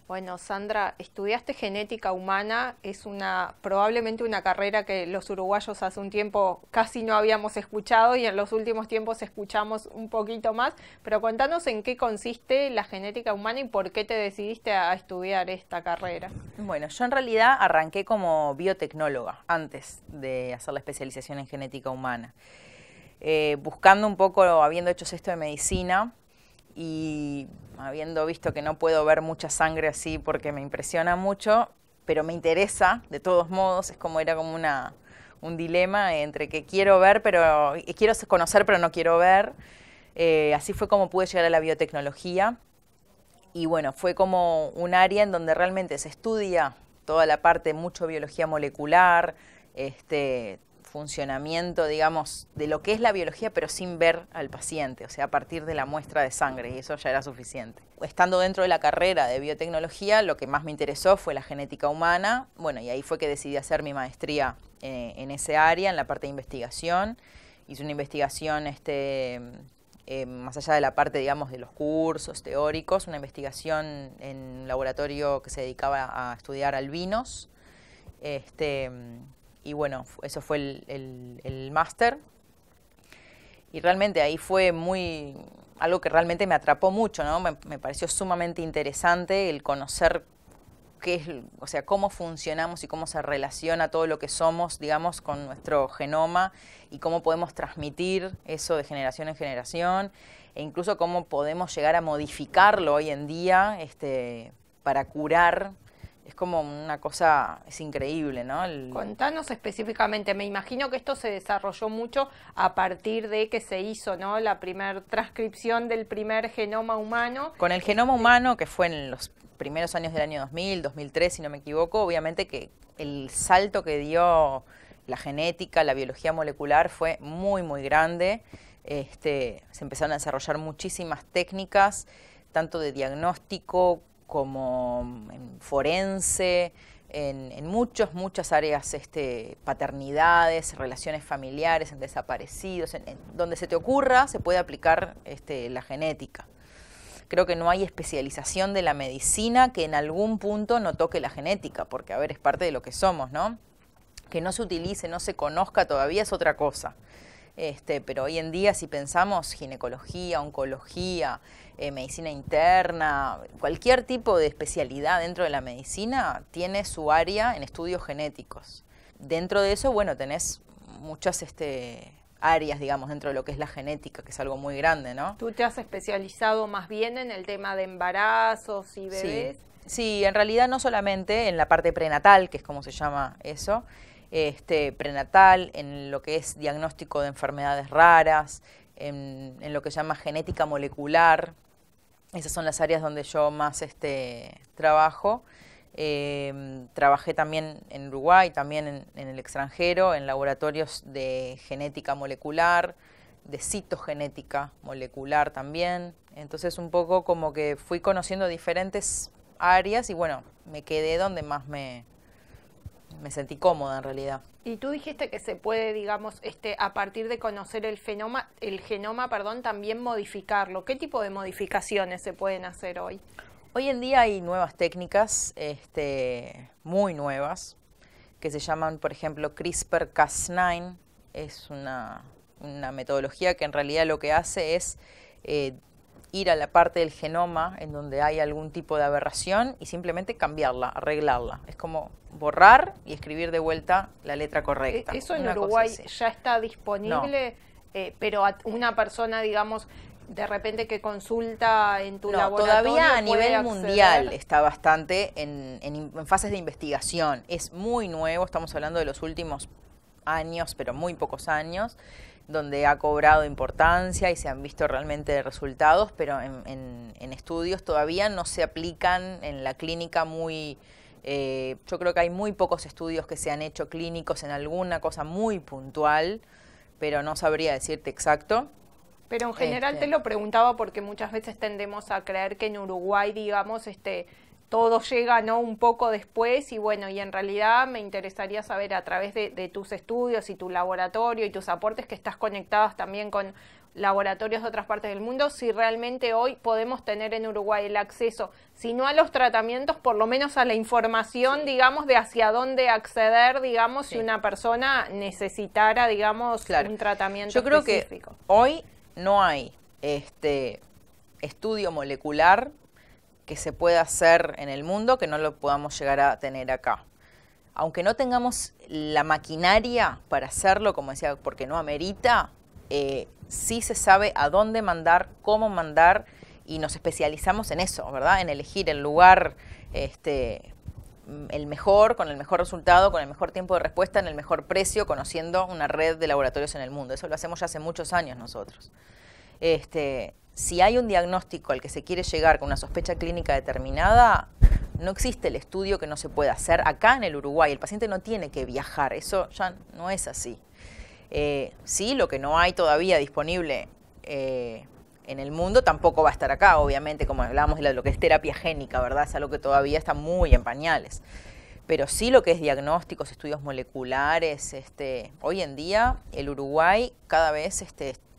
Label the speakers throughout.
Speaker 1: Bueno, Sandra, estudiaste genética humana, es probablemente una carrera que los uruguayos hace un tiempo casi no habíamos escuchado y en los últimos tiempos escuchamos un poquito más, pero contanos en qué consiste la genética humana y por qué te decidiste a estudiar esta carrera.
Speaker 2: Bueno, yo en realidad arranqué como biotecnóloga antes de hacer la especialización en genética humana, buscando un poco, habiendo hecho sexto de medicina, y habiendo visto que no puedo ver mucha sangre así porque me impresiona mucho, pero me interesa de todos modos, era como un dilema entre que quiero ver, pero quiero conocer pero no quiero ver. Así fue como pude llegar a la biotecnología y bueno, fue como un área en donde realmente se estudia toda la parte, mucho biología molecular, funcionamiento, digamos, de lo que es la biología, pero sin ver al paciente, o sea, a partir de la muestra de sangre, y eso ya era suficiente. Estando dentro de la carrera de biotecnología, lo que más me interesó fue la genética humana, bueno, y ahí fue que decidí hacer mi maestría en ese área, en la parte de investigación. Hice una investigación, más allá de la parte, digamos, de los cursos teóricos, una investigación en un laboratorio que se dedicaba a estudiar albinos, y bueno, eso fue el máster. Y realmente ahí fue algo que realmente me atrapó mucho, ¿no? Me pareció sumamente interesante el conocer cómo funcionamos y cómo se relaciona todo lo que somos, digamos, con nuestro genoma y cómo podemos transmitir eso de generación en generación e incluso cómo podemos llegar a modificarlo hoy en día para curar. Es como una cosa, es increíble, ¿no?
Speaker 1: Contanos específicamente, me imagino que esto se desarrolló mucho a partir de que se hizo, ¿no?, la primer transcripción del primer genoma humano.
Speaker 2: Con el genoma humano, que fue en los primeros años del año 2000, 2003, si no me equivoco, obviamente que el salto que dio la genética, la biología molecular fue muy, muy grande. Se empezaron a desarrollar muchísimas técnicas, tanto de diagnóstico como en forense, en muchas áreas, paternidades, relaciones familiares, en desaparecidos, en donde se te ocurra se puede aplicar la genética. Creo que no hay especialización de la medicina que en algún punto no toque la genética, porque a ver, es parte de lo que somos, ¿no? Que no se utilice, no se conozca todavía es otra cosa. Pero hoy en día, si pensamos ginecología, oncología, medicina interna, cualquier tipo de especialidad dentro de la medicina tiene su área en estudios genéticos. Dentro de eso, bueno, tenés muchas áreas, digamos, dentro de lo que es la genética, que es algo muy grande, ¿no?
Speaker 1: ¿Tú te has especializado más bien en el tema de embarazos y bebés?
Speaker 2: Sí, en realidad no solamente en la parte prenatal, que es como se llama eso, prenatal, en lo que es diagnóstico de enfermedades raras, en lo que se llama genética molecular. Esas son las áreas donde yo más trabajo. Trabajé también en Uruguay, también en el extranjero, en laboratorios de genética molecular, de citogenética molecular también. Entonces un poco como que fui conociendo diferentes áreas y bueno, me quedé donde más me sentí cómoda en realidad.
Speaker 1: Y tú dijiste que se puede, digamos, a partir de conocer el genoma, también modificarlo. ¿Qué tipo de modificaciones se pueden hacer hoy?
Speaker 2: Hoy en día hay nuevas técnicas, muy nuevas, que se llaman, por ejemplo, CRISPR-Cas9. Es una metodología que en realidad lo que hace es ir a la parte del genoma en donde hay algún tipo de aberración y simplemente cambiarla, arreglarla. Es como borrar y escribir de vuelta la letra correcta.
Speaker 1: ¿Eso en Uruguay ya está disponible? No. Pero a una persona, digamos, de repente que consulta en tu laboratorio,
Speaker 2: todavía a nivel mundial está bastante en fases de investigación. Es muy nuevo, estamos hablando de los últimos años, pero muy pocos años, donde ha cobrado importancia y se han visto realmente resultados, pero en estudios todavía no se aplican en la clínica muy... yo creo que hay muy pocos estudios que se han hecho clínicos en alguna cosa muy puntual, pero no sabría decirte exacto.
Speaker 1: Pero en general te lo preguntaba porque muchas veces tendemos a creer que en Uruguay, digamos, todo llega, ¿no?, un poco después y bueno, y en realidad me interesaría saber a través de tus estudios y tu laboratorio y tus aportes que estás conectadas también con laboratorios de otras partes del mundo, si realmente hoy podemos tener en Uruguay el acceso, si no a los tratamientos, por lo menos a la información, sí, digamos, de hacia dónde acceder, digamos, sí, si una persona necesitara, digamos, claro, un tratamiento
Speaker 2: Yo creo
Speaker 1: específico.
Speaker 2: Que hoy no hay estudio molecular que se pueda hacer en el mundo que no lo podamos llegar a tener acá. Aunque no tengamos la maquinaria para hacerlo, como decía, porque no amerita, sí se sabe a dónde mandar, cómo mandar, y nos especializamos en eso, ¿verdad? En elegir el lugar el mejor, con el mejor resultado, con el mejor tiempo de respuesta, en el mejor precio, conociendo una red de laboratorios en el mundo. Eso lo hacemos ya hace muchos años nosotros. Si hay un diagnóstico al que se quiere llegar con una sospecha clínica determinada, no existe el estudio que no se pueda hacer acá en el Uruguay. El paciente no tiene que viajar, eso ya no es así. Sí, lo que no hay todavía disponible en el mundo tampoco va a estar acá, obviamente, como hablábamos de lo que es terapia génica, ¿verdad? Es algo que todavía está muy en pañales. Pero sí lo que es diagnósticos, estudios moleculares, hoy en día el Uruguay cada vez,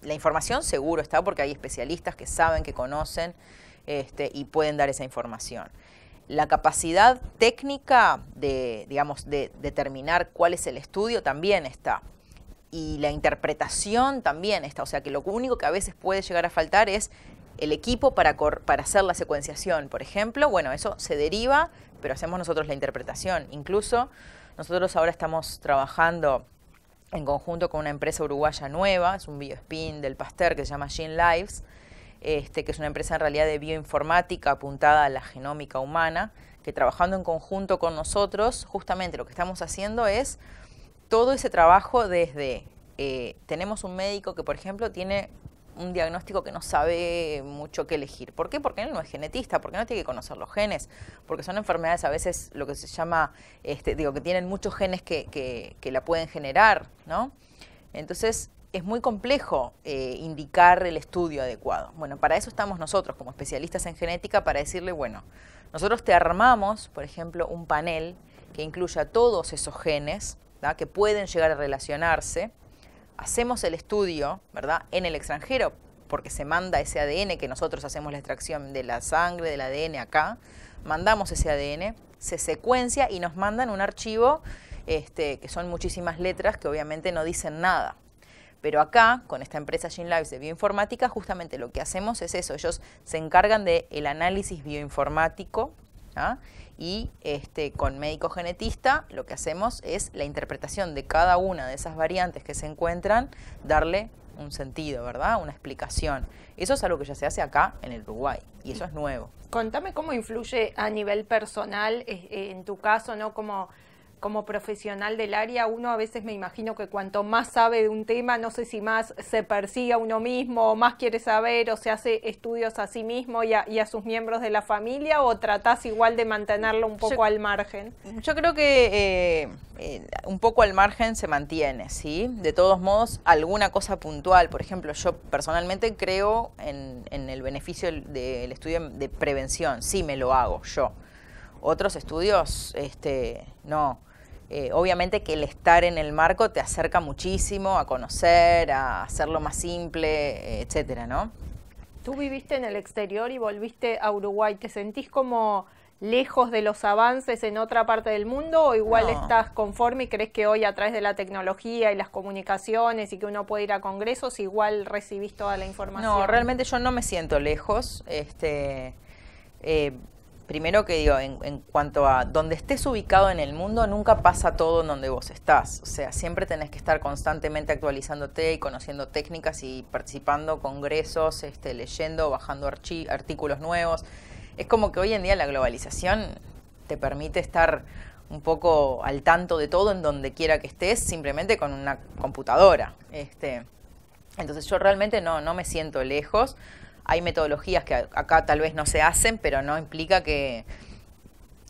Speaker 2: la información seguro está porque hay especialistas que saben, que conocen y pueden dar esa información. La capacidad técnica de determinar cuál es el estudio también está. Y la interpretación también está. O sea, que lo único que a veces puede llegar a faltar es el equipo para hacer la secuenciación. Por ejemplo, bueno, eso se deriva, pero hacemos nosotros la interpretación. Incluso nosotros ahora estamos trabajando en conjunto con una empresa uruguaya nueva, es un biospin del Pasteur que se llama GenLives, que es una empresa en realidad de bioinformática apuntada a la genómica humana, que trabajando en conjunto con nosotros, justamente lo que estamos haciendo es todo ese trabajo desde, tenemos un médico que, por ejemplo, tiene un diagnóstico que no sabe mucho qué elegir. ¿Por qué? Porque él no es genetista, porque no tiene que conocer los genes, porque son enfermedades a veces lo que se llama, que tienen muchos genes que la pueden generar, ¿no? Entonces, es muy complejo indicar el estudio adecuado. Bueno, para eso estamos nosotros como especialistas en genética, para decirle, bueno, nosotros te armamos, por ejemplo, un panel que incluya todos esos genes, ¿verdad?, que pueden llegar a relacionarse. Hacemos el estudio, ¿verdad?, en el extranjero, porque se manda ese ADN, que nosotros hacemos la extracción de la sangre, del ADN acá, mandamos ese ADN, se secuencia y nos mandan un archivo que son muchísimas letras que obviamente no dicen nada. Pero acá, con esta empresa GenLives de bioinformática, justamente lo que hacemos es eso. Ellos se encargan del análisis bioinformático, ¿ah? Y con médico genetista lo que hacemos es la interpretación de cada una de esas variantes que se encuentran, darle un sentido, ¿verdad? Una explicación. Eso es algo que ya se hace acá en el Uruguay y eso es nuevo.
Speaker 1: Contame cómo influye a nivel personal, en tu caso, ¿no? Como profesional del área, uno a veces me imagino que cuanto más sabe de un tema, no sé si más se persigue a uno mismo, o más quiere saber, o se hace estudios a sí mismo y a sus miembros de la familia, o tratás igual de mantenerlo un poco al margen.
Speaker 2: Yo creo que un poco al margen se mantiene, ¿sí? De todos modos, alguna cosa puntual. Por ejemplo, yo personalmente creo en el beneficio del estudio de prevención, sí me lo hago yo. Otros estudios, no. Obviamente que el estar en el marco te acerca muchísimo a conocer, a hacerlo más simple, etcétera, ¿no?
Speaker 1: Tú viviste en el exterior y volviste a Uruguay. ¿Te sentís como lejos de los avances en otra parte del mundo o igual estás conforme y crees que hoy a través de la tecnología y las comunicaciones y que uno puede ir a congresos igual recibís toda la información?
Speaker 2: No, realmente yo no me siento lejos. Primero que digo, en cuanto a donde estés ubicado en el mundo, nunca pasa todo en donde vos estás. O sea, siempre tenés que estar constantemente actualizándote y conociendo técnicas y participando en congresos, leyendo, bajando artículos nuevos. Es como que hoy en día la globalización te permite estar un poco al tanto de todo en donde quiera que estés, simplemente con una computadora. Entonces yo realmente no me siento lejos. Hay metodologías que acá tal vez no se hacen, pero no implica que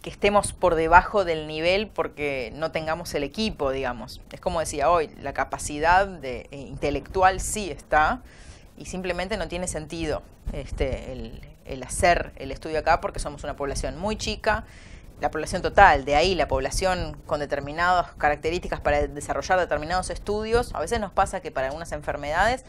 Speaker 2: estemos por debajo del nivel porque no tengamos el equipo, digamos. Es como decía hoy, la capacidad intelectual sí está y simplemente no tiene sentido el hacer el estudio acá porque somos una población muy chica, la población total, de ahí la población con determinadas características para desarrollar determinados estudios. A veces nos pasa que para algunas enfermedades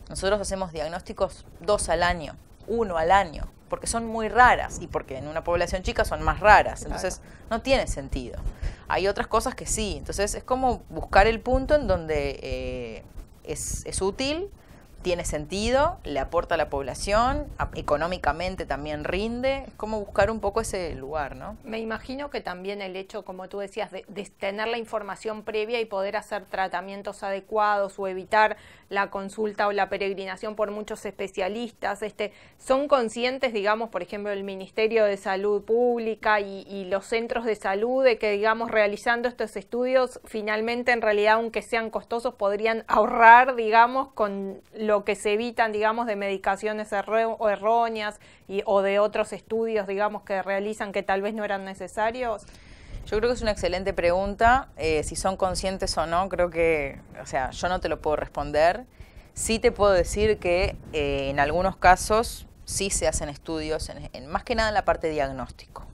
Speaker 2: Nosotros hacemos diagnósticos 2 al año, 1 al año, porque son muy raras y porque en una población chica son más raras, entonces no tiene sentido. Hay otras cosas que sí, entonces es como buscar el punto en donde es útil, tiene sentido, le aporta a la población, económicamente también rinde, es como buscar un poco ese lugar, ¿no?
Speaker 1: Me imagino que también el hecho, como tú decías, de tener la información previa y poder hacer tratamientos adecuados o evitar la consulta o la peregrinación por muchos especialistas, son conscientes, digamos, por ejemplo, el Ministerio de Salud Pública y los centros de salud de que, digamos, realizando estos estudios, finalmente, en realidad, aunque sean costosos, podrían ahorrar, digamos, con lo que se evitan, digamos, de medicaciones erróneas o de otros estudios, digamos, que realizan que tal vez no eran necesarios?
Speaker 2: Yo creo que es una excelente pregunta. Si son conscientes o no, creo que, o sea, yo no te lo puedo responder. Sí te puedo decir que en algunos casos sí se hacen estudios, más que nada en la parte de diagnóstico.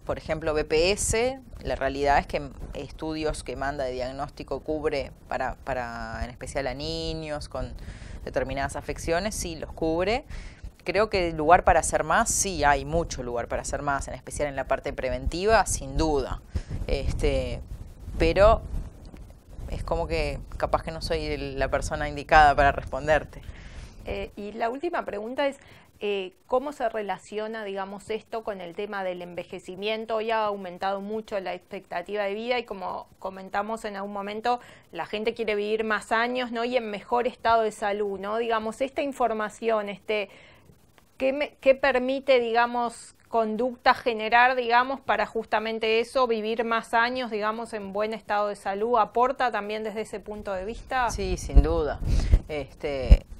Speaker 2: Por ejemplo, BPS, la realidad es que estudios que manda de diagnóstico cubre en especial a niños con determinadas afecciones, sí los cubre. Creo que lugar para hacer más, sí hay mucho lugar para hacer más, en especial en la parte preventiva, sin duda. Pero es como que capaz que no soy la persona indicada para responderte.
Speaker 1: Y la última pregunta es, ¿cómo se relaciona, digamos, esto con el tema del envejecimiento? Hoy ha aumentado mucho la expectativa de vida y, como comentamos en algún momento, la gente quiere vivir más años, ¿no? Y en mejor estado de salud, ¿no? Digamos, esta información, ¿qué permite, digamos, conducta generar, digamos, para justamente eso, vivir más años, digamos, en buen estado de salud? ¿Aporta también desde ese punto de vista?
Speaker 2: Sí, sin duda.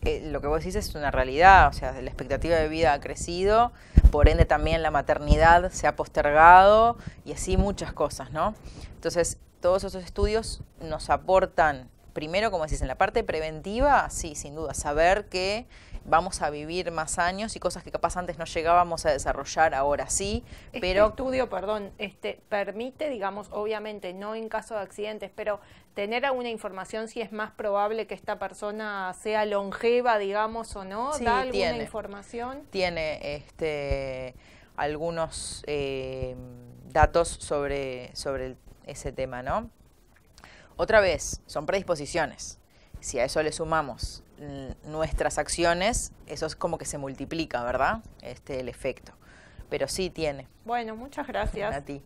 Speaker 2: Lo que vos decís es una realidad, o sea, la expectativa de vida ha crecido, por ende también la maternidad se ha postergado y así muchas cosas, ¿no? Entonces, todos esos estudios nos aportan, primero, como decís, en la parte preventiva, sí, sin duda, saber que vamos a vivir más años y cosas que capaz antes no llegábamos a desarrollar, ahora sí, pero...
Speaker 1: Este estudio, perdón, permite, digamos, obviamente, no en caso de accidentes, pero tener alguna información si es más probable que esta persona sea longeva, digamos, o no,
Speaker 2: sí,
Speaker 1: ¿da alguna información?
Speaker 2: Tiene algunos datos sobre ese tema, ¿no? Otra vez, son predisposiciones. Si a eso le sumamos nuestras acciones, eso es como que se multiplica, ¿verdad? El efecto. Pero sí tiene.
Speaker 1: Bueno, muchas gracias.
Speaker 2: A ti.